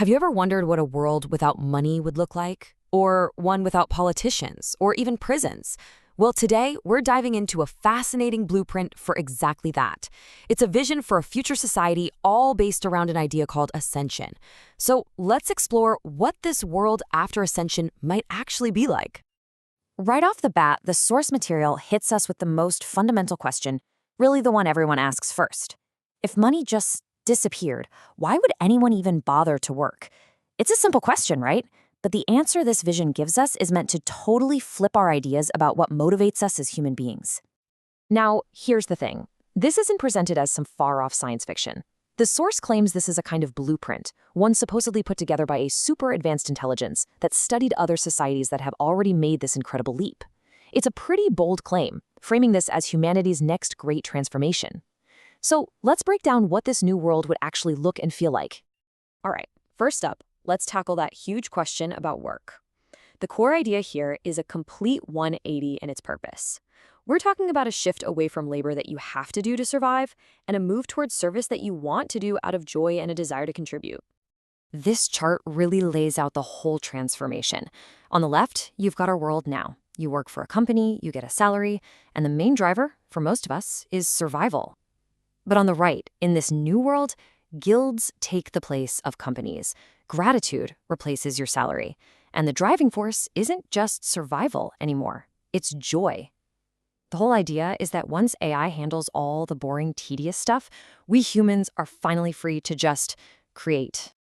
Have you ever wondered what a world without money would look like? Or one without politicians, or even prisons? Well, today we're diving into a fascinating blueprint for exactly that. It's a vision for a future society all based around an idea called ascension. So let's explore what this world after ascension might actually be like. Right off the bat, the source material hits us with the most fundamental question, really the one everyone asks first. If money just disappeared, why would anyone even bother to work? It's a simple question, right? But the answer this vision gives us is meant to totally flip our ideas about what motivates us as human beings. Now, here's the thing. This isn't presented as some far-off science fiction. The source claims this is a kind of blueprint, one supposedly put together by a super advanced intelligence that studied other societies that have already made this incredible leap. It's a pretty bold claim, framing this as humanity's next great transformation. So let's break down what this new world would actually look and feel like. All right, first up, let's tackle that huge question about work. The core idea here is a complete 180 in its purpose. We're talking about a shift away from labor that you have to do to survive and a move towards service that you want to do out of joy and a desire to contribute. This chart really lays out the whole transformation. On the left, you've got our world now. You work for a company, you get a salary, and the main driver, for most of us, is survival. But on the right, in this new world, guilds take the place of companies. Gratitude replaces your salary. And the driving force isn't just survival anymore. It's joy. The whole idea is that once AI handles all the boring, tedious stuff, we humans are finally free to just create.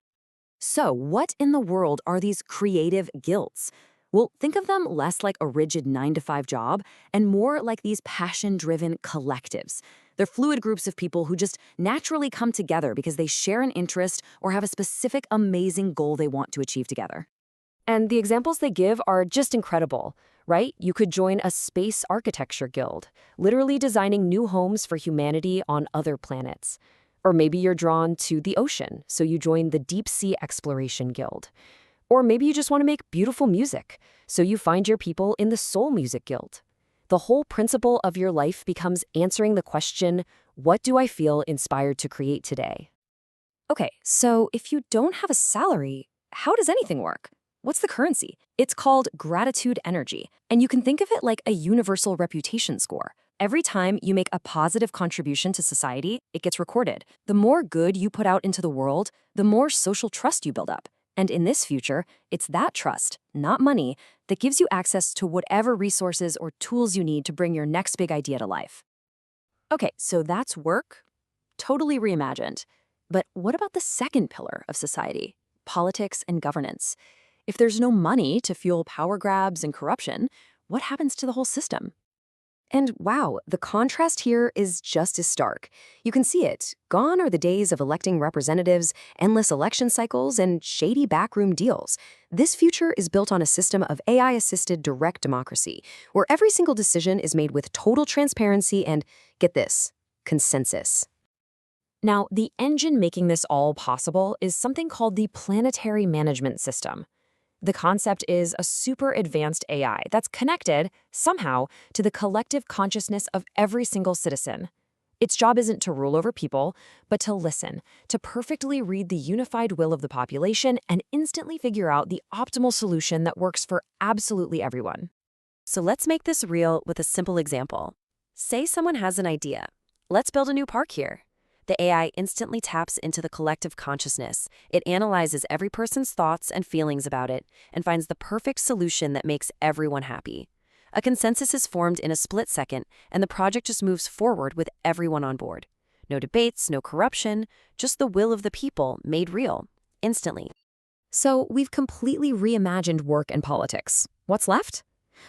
So what in the world are these creative guilds? Well, think of them less like a rigid 9-to-5 job and more like these passion-driven collectives. They're fluid groups of people who just naturally come together because they share an interest or have a specific amazing goal they want to achieve together. And the examples they give are just incredible, right? You could join a space architecture guild, literally designing new homes for humanity on other planets. Or maybe you're drawn to the ocean, so you join the Deep Sea Exploration Guild. Or maybe you just want to make beautiful music, so you find your people in the Soul Music Guild. The whole principle of your life becomes answering the question, what do I feel inspired to create today? Okay, so if you don't have a salary, how does anything work? What's the currency? It's called gratitude energy, and you can think of it like a universal reputation score. Every time you make a positive contribution to society, it gets recorded. The more good you put out into the world, the more social trust you build up. And in this future, it's that trust, not money, that gives you access to whatever resources or tools you need to bring your next big idea to life. Okay, so that's work, totally reimagined. But what about the second pillar of society, politics and governance? If there's no money to fuel power grabs and corruption, what happens to the whole system? And wow, the contrast here is just as stark. You can see it. Gone are the days of electing representatives, endless election cycles, and shady backroom deals. This future is built on a system of AI-assisted direct democracy, where every single decision is made with total transparency and, get this, consensus. Now, the engine making this all possible is something called the planetary management system. The concept is a super advanced AI that's connected, somehow, to the collective consciousness of every single citizen. Its job isn't to rule over people, but to listen, to perfectly read the unified will of the population and instantly figure out the optimal solution that works for absolutely everyone. So let's make this real with a simple example. Say someone has an idea. Let's build a new park here. The AI instantly taps into the collective consciousness. It analyzes every person's thoughts and feelings about it and finds the perfect solution that makes everyone happy. A consensus is formed in a split second, and the project just moves forward with everyone on board. No debates, no corruption, just the will of the people made real, instantly. So we've completely reimagined work and politics. What's left?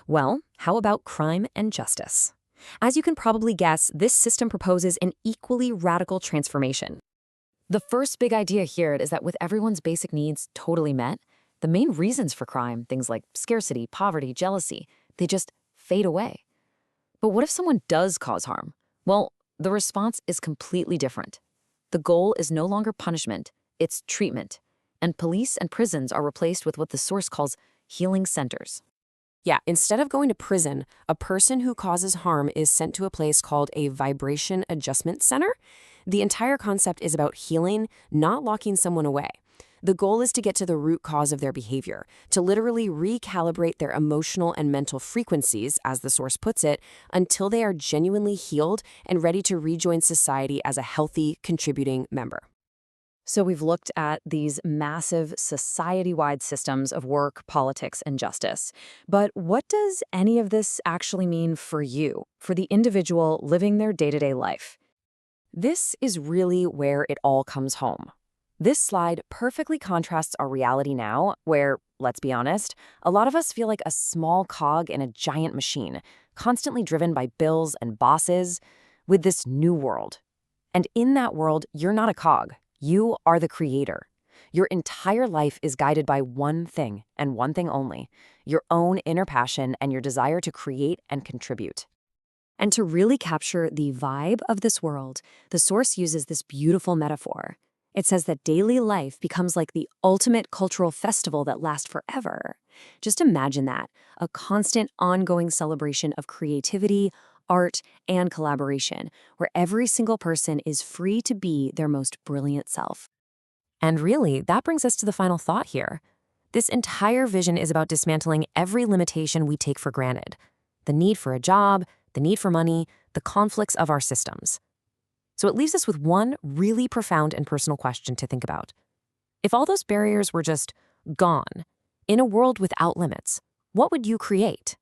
Well, how about crime and justice? As you can probably guess, this system proposes an equally radical transformation. The first big idea here is that with everyone's basic needs totally met, the main reasons for crime, things like scarcity, poverty, jealousy, they just fade away. But what if someone does cause harm? Well, the response is completely different. The goal is no longer punishment, it's treatment. And police and prisons are replaced with what the source calls healing centers. Yeah, instead of going to prison, a person who causes harm is sent to a place called a vibration adjustment center. The entire concept is about healing, not locking someone away. The goal is to get to the root cause of their behavior, to literally recalibrate their emotional and mental frequencies, as the source puts it, until they are genuinely healed and ready to rejoin society as a healthy, contributing member. So we've looked at these massive society-wide systems of work, politics, and justice. But what does any of this actually mean for you, for the individual living their day-to-day life? This is really where it all comes home. This slide perfectly contrasts our reality now, where, let's be honest, a lot of us feel like a small cog in a giant machine, constantly driven by bills and bosses, with this new world. And in that world, you're not a cog. You are the creator. Your entire life is guided by one thing, and one thing only: your own inner passion and your desire to create and contribute. And to really capture the vibe of this world, the source uses this beautiful metaphor. It says that daily life becomes like the ultimate cultural festival that lasts forever. Just imagine that, a constant, ongoing celebration of creativity, art, and collaboration, where every single person is free to be their most brilliant self. And really, that brings us to the final thought here. This entire vision is about dismantling every limitation we take for granted: the need for a job, the need for money, the conflicts of our systems. So it leaves us with one really profound and personal question to think about. If all those barriers were just gone, in a world without limits, what would you create?